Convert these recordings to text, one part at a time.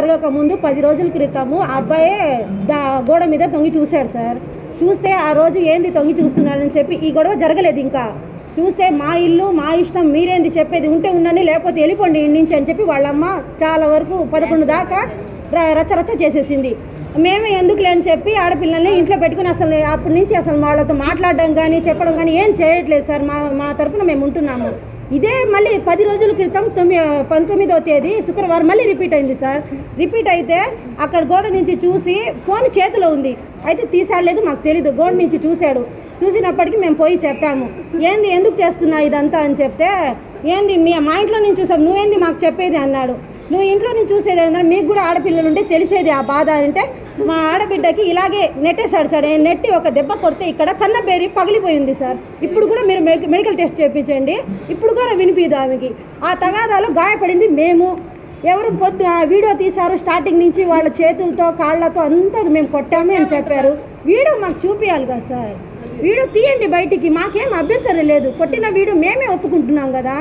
జరగక ముందు 10 రోజుల క్రితము ఆ అబ్బాయే గోడ మీద తొంగి చూశాడు సార్. చూస్తే ఆ రోజు ఏంది తొంగి చూస్తున్నాడని చెప్పి ఈ గొడవ జరగలేదు. ఇంకా చూస్తే మా ఇల్లు మా ఇష్టం, మీరేంది చెప్పేది, ఉంటే ఉండని లేకపోతే వెళ్ళిపోండి ఇంటి నుంచి అని చెప్పి వాళ్ళమ్మ చాలా వరకు 11 దాకా రచ్చ చేసేసింది. మేమే ఎందుకులే అని చెప్పి ఆడపిల్లల్ని ఇంట్లో పెట్టుకుని అసలు అప్పటి నుంచి అసలు వాళ్ళతో మాట్లాడడం కానీ చెప్పడం కానీ ఏం చేయట్లేదు సార్. మా తరఫున మేము ఉంటున్నాము. ఇదే మళ్ళీ 10 రోజుల క్రితం 19వ తేదీ శుక్రవారం మళ్ళీ రిపీట్ అయింది సార్. రిపీట్ అయితే అక్కడ గోడ నుంచి చూసి ఫోన్ చేతిలో ఉంది, అయితే తీసాడలేదు మాకు తెలీదు. గోడ నుంచి చూశాడు. చూసినప్పటికీ మేము పోయి చెప్పాము, ఏంది ఎందుకు చేస్తున్నా ఇదంతా అని చెప్తే, ఏంది మా ఇంట్లో నుంచి చూసాం, నువ్వేంది మాకు చెప్పేది అన్నాడు. నువ్వు ఇంట్లో నుంచి చూసేది ఏంటంటే మీకు కూడా ఆడపిల్లలు ఉంటే తెలిసేది ఆ బాధ అంటే, మా ఆడబిడ్డకి ఇలాగే నెట్టేశాడు సార్. నెట్టి ఒక దెబ్బ కొడితే ఇక్కడ కన్నబేరి పగిలిపోయింది సార్. ఇప్పుడు కూడా మీరు మెడికల్ టెస్ట్ చేయించండి, ఇప్పుడు కూడా వినిపిదు ఆమెకి. ఆ తగాదాలో గాయపడింది మేము. ఎవరు వీడియో తీశారు స్టార్టింగ్ నుంచి, వాళ్ళ చేతులతో కాళ్ళతో అంతా మేము కొట్టాము అని చెప్పారు. వీడియో మాకు చూపించాలి కదా సార్. వీడియో తీయండి బయటికి, మాకేం అభ్యంతరం లేదు. కొట్టిన వీడియో మేమే ఒప్పుకుంటున్నాం కదా.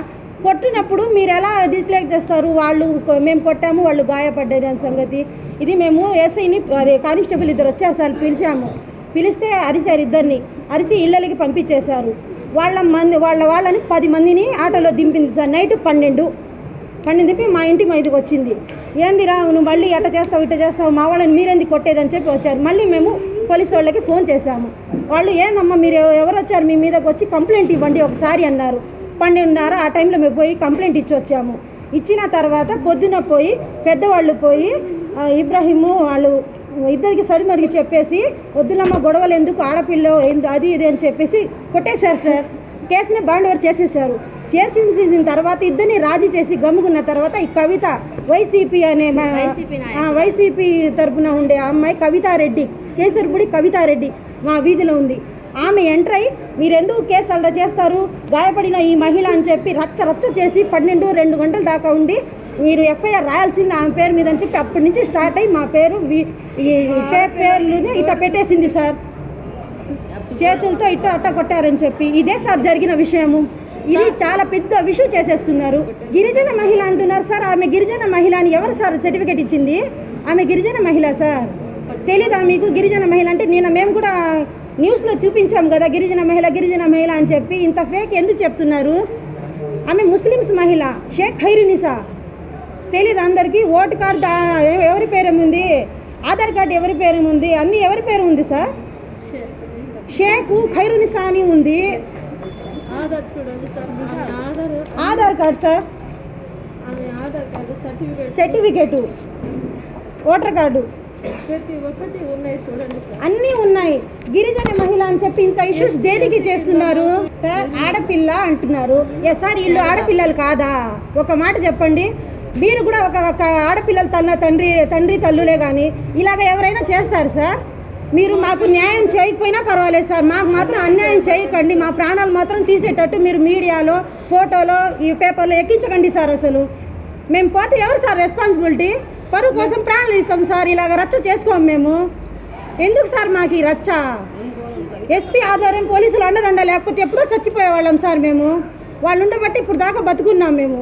కొట్టినప్పుడు మీరు ఎలా డిస్ప్లేక్ చేస్తారు, వాళ్ళు మేము కొట్టాము వాళ్ళు గాయపడ్డారు అని సంగతి. ఇది మేము ఎస్ఐని అదే కానిస్టేబుల్ ఇద్దరు వచ్చారు సార్, పిలిచాము. పిలిస్తే అరిశారు, ఇద్దరిని అరిసి ఇళ్ళకి పంపించేశారు. వాళ్ళని 10 మందిని ఆటోలో దింపింది సార్. నైట్ 12 దింపి మా ఇంటి మీదకి వచ్చింది. ఏందిరా నువ్వు మళ్ళీ ఎట్ట చేస్తావు ఇట్ట చేస్తావు, మా వాళ్ళని మీరేంది కొట్టేదని చెప్పి వచ్చారు. మళ్ళీ మేము పోలీసు వాళ్ళకి ఫోన్ చేశాము. వాళ్ళు ఏందమ్మా మీరు ఎవరు వచ్చారు, మీ మీదకి వచ్చి కంప్లైంట్ ఇవ్వండి ఒకసారి అన్నారు. 12:30 ఆ టైంలో మేము పోయి కంప్లైంట్ ఇచ్చి వచ్చాము. ఇచ్చిన తర్వాత పొద్దున పోయి పెద్దవాళ్ళు పోయి ఇబ్రాహిము వాళ్ళు ఇద్దరికి సరిమరిగి చెప్పేసి, వద్దులమ్మ గొడవలు ఎందుకు, ఆడపిల్ల అది ఇది అని చెప్పేసి కొట్టేశారు సార్. కేసుని బాండ్ ఓవర్ చేసేసారు. చేసిన తర్వాత ఇద్దరిని రాజీ చేసి గమ్ముకున్న తర్వాత ఈ కవిత వైసీపీ అనే వైసీపీ తరఫున ఉండే ఆ అమ్మాయి కవితారెడ్డి, కేసరిపూడి కవితారెడ్డి మా వీధిలో ఉంది. ఆమె ఎంటర్ అయ్యి మీరెందుకు కేసు అలా చేస్తారు, గాయపడిన ఈ మహిళ అని చెప్పి రచ్చ చేసి 12-2 గంటల దాకా ఉండి మీరు ఎఫ్ఐఆర్ రాయాల్సింది ఆమె పేరు మీద అని చెప్పి అప్పటి నుంచి స్టార్ట్ అయ్యి మా పేరు ఈ పేర్లునే ఇట్ట పెట్టేసింది సార్. చేతులతో అట్ట కొట్టారని చెప్పి ఇదే సార్ జరిగిన విషయము. ఇది చాలా పెద్ద విషయం చేసేస్తున్నారు. గిరిజన మహిళ అంటున్నారు సార్. ఆమె గిరిజన మహిళ అని ఎవరు సార్ సర్టిఫికేట్ ఇచ్చింది? ఆమె గిరిజన మహిళ సార్. తెలీదా మీకు గిరిజన మహిళ అంటే? మేము కూడా న్యూస్లో చూపించాం కదా గిరిజన మహిళ అని చెప్పి. ఇంత ఫేక్ ఎందుకు చెప్తున్నారు? ఆమె ముస్లిమ్స్ మహిళ, షేక్ ఖైరునిసా. తెలీదు అందరికీ. ఓటు కార్డు ఎవరి పేరేముంది, ఆధార్ కార్డు ఎవరి పేరేముంది, అన్నీ ఎవరి పేరు ఉంది సార్? షేక్ ఖైరునిసా అని ఉంది. Aadhaar card sir, certificate, voter card అన్నీ ఉన్నాయి. గిరిజన మహిళ అని చెప్పి ఇంత ఇష్యూస్ దేనికి చేస్తున్నారు సార్? ఆడపిల్ల అంటున్నారు. సార్ వీళ్ళు ఆడపిల్లలు కాదా? ఒక మాట చెప్పండి. మీరు కూడా ఒక ఆడపిల్లలు తండ్రి తల్లులే కానీ ఇలాగ ఎవరైనా చేస్తారు సార్? మీరు మాకు న్యాయం చేయకపోయినా పర్వాలేదు సార్, మాకు మాత్రం అన్యాయం చేయకండి. మా ప్రాణాలు మాత్రం తీసేటట్టు మీరు మీడియాలో ఫోటోలో ఈ పేపర్లో ఎక్కించకండి సార్. అసలు మేము పోతే ఎవరు సార్ రెస్పాన్సిబిలిటీ? పరువు కోసం ప్రాణాలు ఇస్తాం సార్. ఇలాగ రచ్చ చేసుకోము మేము. ఎందుకు సార్ మాకు ఈ రచ్చ? ఎస్పీ ఆధ్వర్యం పోలీసులు అండదండ లేకపోతే ఎప్పుడో చచ్చిపోయేవాళ్ళం సార్ మేము. వాళ్ళు ఉండబట్టి ఇప్పుడు దాకా బతుకున్నాం మేము.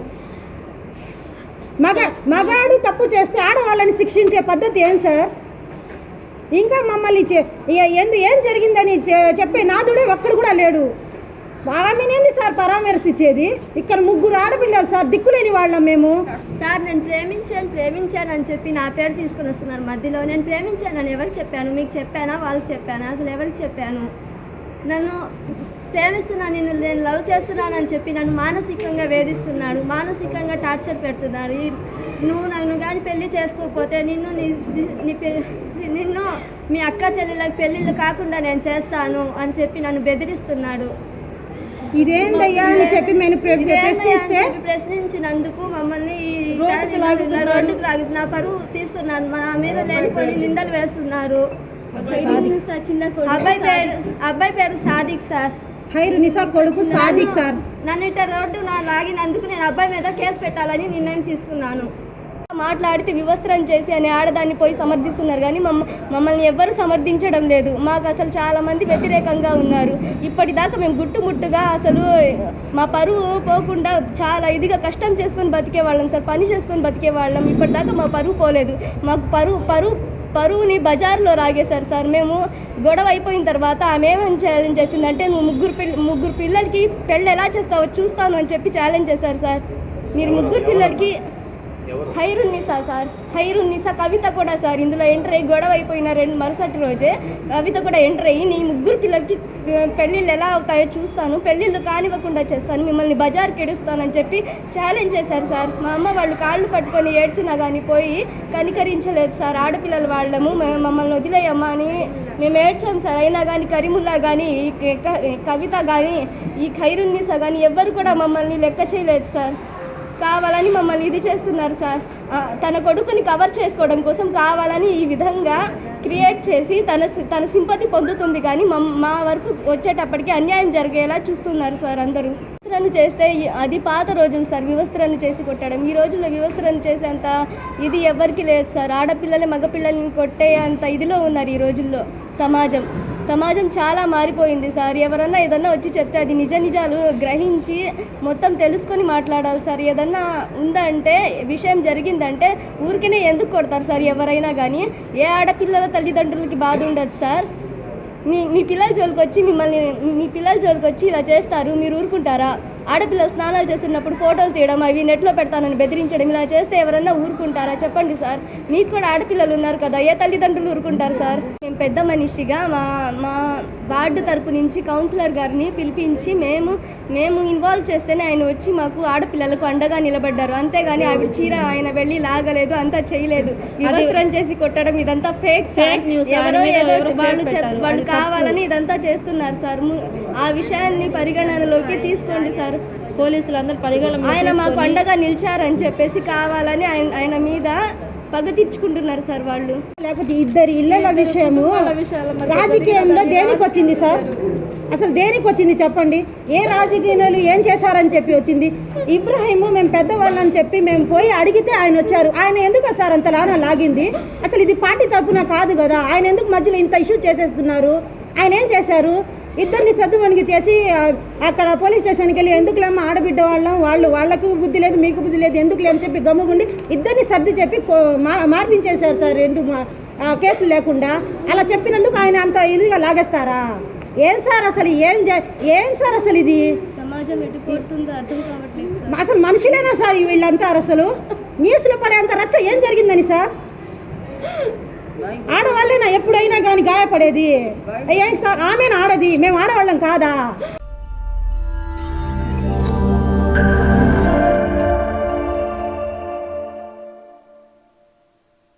మగాడు తప్పు చేస్తే ఆడవాళ్ళని శిక్షించే పద్ధతి ఏం సార్? ఇంకా మమ్మల్ని ఏం జరిగిందని చెప్పే నాదుడే ఒక్కడు కూడా లేడు. ఆమెనేంది సార్ పరామర్శించేది? ఇక్కడ 3 ఆడపిల్లలు సార్, దిక్కులేని వాళ్ళం మేము. సార్ నేను ప్రేమించాను అని చెప్పి నా పేరు తీసుకుని వస్తున్నారు మధ్యలో. నేను ప్రేమించానని ఎవరికి చెప్పాను? మీకు చెప్పానా, వాళ్ళకి చెప్పానా? అసలు ఎవరికి చెప్పాను? నన్ను ప్రేమిస్తున్నాను, నేను లవ్ చేస్తున్నానని చెప్పి నన్ను మానసికంగా వేధిస్తున్నాడు, మానసికంగా టార్చర్ పెడుతున్నాడు. నువ్వు నన్ను కానీ పెళ్లి చేసుకోకపోతే నిన్ను మీ అక్క చెల్లెళ్ళకి పెళ్ళిళ్ళు కాకుండా నేను చేస్తాను అని చెప్పి నన్ను బెదిరిస్తున్నాడు. ఇదేందయ్యా అని చెప్పి మేము ప్రశ్నించినందుకు మమ్మల్ని రోడ్డుకు లాగి నా పరువు తీస్తున్నారు, నా మీద లేనిపోయి నిందలు వేస్తున్నారు. అబ్బాయి పేరు సాదిక్ సార్. ఖైరునిసా కొడుకు సాదిక్ సార్. నన్ను ఇట్లా రోడ్డు లాగినందుకు నేను అబ్బాయి మీద కేసు పెట్టాలని నిర్ణయం తీసుకున్నాను. మాట్లాడితే వివస్త్రం చేసి అని ఆడదాన్ని పోయి సమర్థిస్తున్నారు కానీ మమ్మల్ని ఎవ్వరూ సమర్థించడం లేదు. మాకు అసలు చాలామంది వ్యతిరేకంగా ఉన్నారు. ఇప్పటిదాకా మేము గుట్టుముట్టుగా అసలు మా పరువు పోకుండా చాలా ఇదిగా కష్టం చేసుకొని బతికేవాళ్ళం సార్, పని చేసుకొని బతికేవాళ్ళం. ఇప్పటిదాకా మా పరువు పోలేదు. మాకు పరువుని బజార్లో రాగేశారు సార్. మేము గొడవ అయిపోయిన తర్వాత ఆమె ఏమని ఛాలెంజ్ చేసిందంటే, నువ్వు ముగ్గురు పిల్లలకి పెళ్ళి ఎలా చేస్తావో చూస్తాను అని చెప్పి ఛాలెంజ్ చేశారు సార్. మీరు ముగ్గురు పిల్లలకి ఖైరున్నీసా సార్, ఖైరున్నీసా కవిత కూడా సార్ ఇందులో ఎంటర్ అయ్యి గొడవ అయిపోయిన మరుసటి రోజే కవిత కూడా ఎంటర్ అయ్యి, నీ ముగ్గురు పిల్లలకి పెళ్ళిళ్ళు ఎలా అవుతాయో చూస్తాను, పెళ్ళిళ్ళు కానివ్వకుండా చేస్తాను, మిమ్మల్ని బజార్కి ఎడుస్తానని చెప్పి ఛాలెంజ్ చేశారు సార్. మా అమ్మ వాళ్ళు కాళ్ళు పట్టుకొని ఏడ్చినా కానీ పోయి కనికరించలేదు సార్. ఆడపిల్లలు వాళ్ళము, మమ్మల్ని వదిలేయమ్మా అని మేము ఏడ్చాం సార్. అయినా కానీ కరీముల్లా కానీ కవిత కానీ ఈ ఖైరున్నీసా కానీ ఎవ్వరు కూడా మమ్మల్ని లెక్క చేయలేదు సార్. కావాలని మమ్మల్ని ఇది చేస్తున్నారు సార్. తన కొడుకుని కవర్ చేసుకోవడం కోసం కావాలని ఈ విధంగా క్రియేట్ చేసి తన సింపతి పొందుతుంది కానీ మా వరకు వచ్చేటప్పటికి అన్యాయం జరిగేలా చూస్తున్నారు సార్ అందరూ. వివస్త్రను చేస్తే అది పాత రోజులు సార్, వివస్త్రను చేసి కొట్టడం. ఈ రోజుల్లో వివస్త్రను చేసేంత ఇది ఎవరికి లేదు సార్. ఆడపిల్లల్ని మగపిల్లల్ని కొట్టే అంత ఇదిలో ఉన్నారు ఈ రోజుల్లో. సమాజం చాలా మారిపోయింది సార్. ఎవరన్నా ఏదన్నా వచ్చి చెప్తే అది నిజాలు గ్రహించి మొత్తం తెలుసుకొని మాట్లాడాలి సార్. ఏదన్నా ఉందంటే విషయం జరిగిందంటే ఊరికనే ఎందుకు కొడతారు సార్ ఎవరైనా కానీ? ఏ ఆడపిల్లల తల్లిదండ్రులకి బాధ ఉండదు సార్. మీ పిల్లల జోలికి వచ్చి ఇలా చేస్తారు, మీరు ఊరుకుంటారా? ఆడపిల్లలు స్నానాలు చేస్తున్నప్పుడు ఫోటోలు తీయడం, అవి నెట్లో పెడతానని బెదిరించడం, ఇలా చేస్తే ఎవరన్నా ఊరుకుంటారా చెప్పండి సార్? మీకు కూడా ఆడపిల్లలు ఉన్నారు కదా, ఏ తల్లిదండ్రులు ఊరుకుంటారు సార్? మేము పెద్ద మనిషిగా మా వార్డు తరపు నుంచి కౌన్సిలర్ గారిని పిలిపించి మేము ఇన్వాల్వ్ చేస్తేనే ఆయన వచ్చి మాకు ఆడపిల్లలకు అండగా నిలబడ్డారు. అంతేగాని ఆవిడ చీర ఆయన వెళ్ళి లాగలేదు, అంతా చేయలేదు. వివస్త్రం చేసి కొట్టడం ఇదంతా ఫేక్ సార్. ఎవరో ఏదో వాళ్ళు కావాలని ఇదంతా చేస్తున్నారు సార్. ఆ విషయాన్ని పరిగణనలోకి తీసుకోండి సార్. పోలీసులు అందరూ పరిగణన ఆయన మాకు అండగా నిలిచారని చెప్పేసి కావాలని ఆయన మీద పగ తీర్చుకుంటున్నారు సార్ వాళ్ళు. లేకపోతే ఇద్దరి ఇళ్ళ విషయము రాజకీయంలో దేనికి వచ్చింది సార్? అసలు దేనికి వచ్చింది చెప్పండి? ఏ రాజకీయాలు ఏం చేశారని చెప్పి వచ్చింది? ఇబ్రాహీము మేము పెద్దవాళ్ళని చెప్పి మేము పోయి అడిగితే ఆయన వచ్చారు. ఆయన ఎందుకు సార్ అంతలానా లాగింది? అసలు ఇది పార్టీ తరపున కాదు కదా. ఆయన ఎందుకు మధ్యలో ఇంత ఇష్యూ చేసేస్తున్నారు? ఆయన ఏం చేశారు? ఇద్దరిని సర్దువణికి చేసి అక్కడ పోలీస్ స్టేషన్కి వెళ్ళి ఎందుకులేమ్మా ఆడబిడ్డ వాళ్ళకు బుద్ధి లేదు, మీకు బుద్ధి లేదు, ఎందుకులే అని చెప్పి గమ్ముగుండి ఇద్దరిని సర్ది చెప్పి మార్పించేశారు సార్. 2 కేసులు లేకుండా అలా చెప్పినందుకు ఆయన అంత ఇదిగా లాగేస్తారా? ఏం సార్ అసలు ఏం సార్ అసలు ఇది? సమాజం ఎటుపోతుందో అర్థం కావట్లేదు సార్. అసలు మనుషులేనా సార్ వీళ్ళంతా? అసలు న్యూస్లో పడేంత రచ్చ ఏం జరిగిందని సార్? ఆడవాళ్ళేనా ఎప్పుడైనా కానీ గాయపడేది? ఏం సార్ ఆమెను ఆడది, మేము ఆడవాళ్ళం కాదా?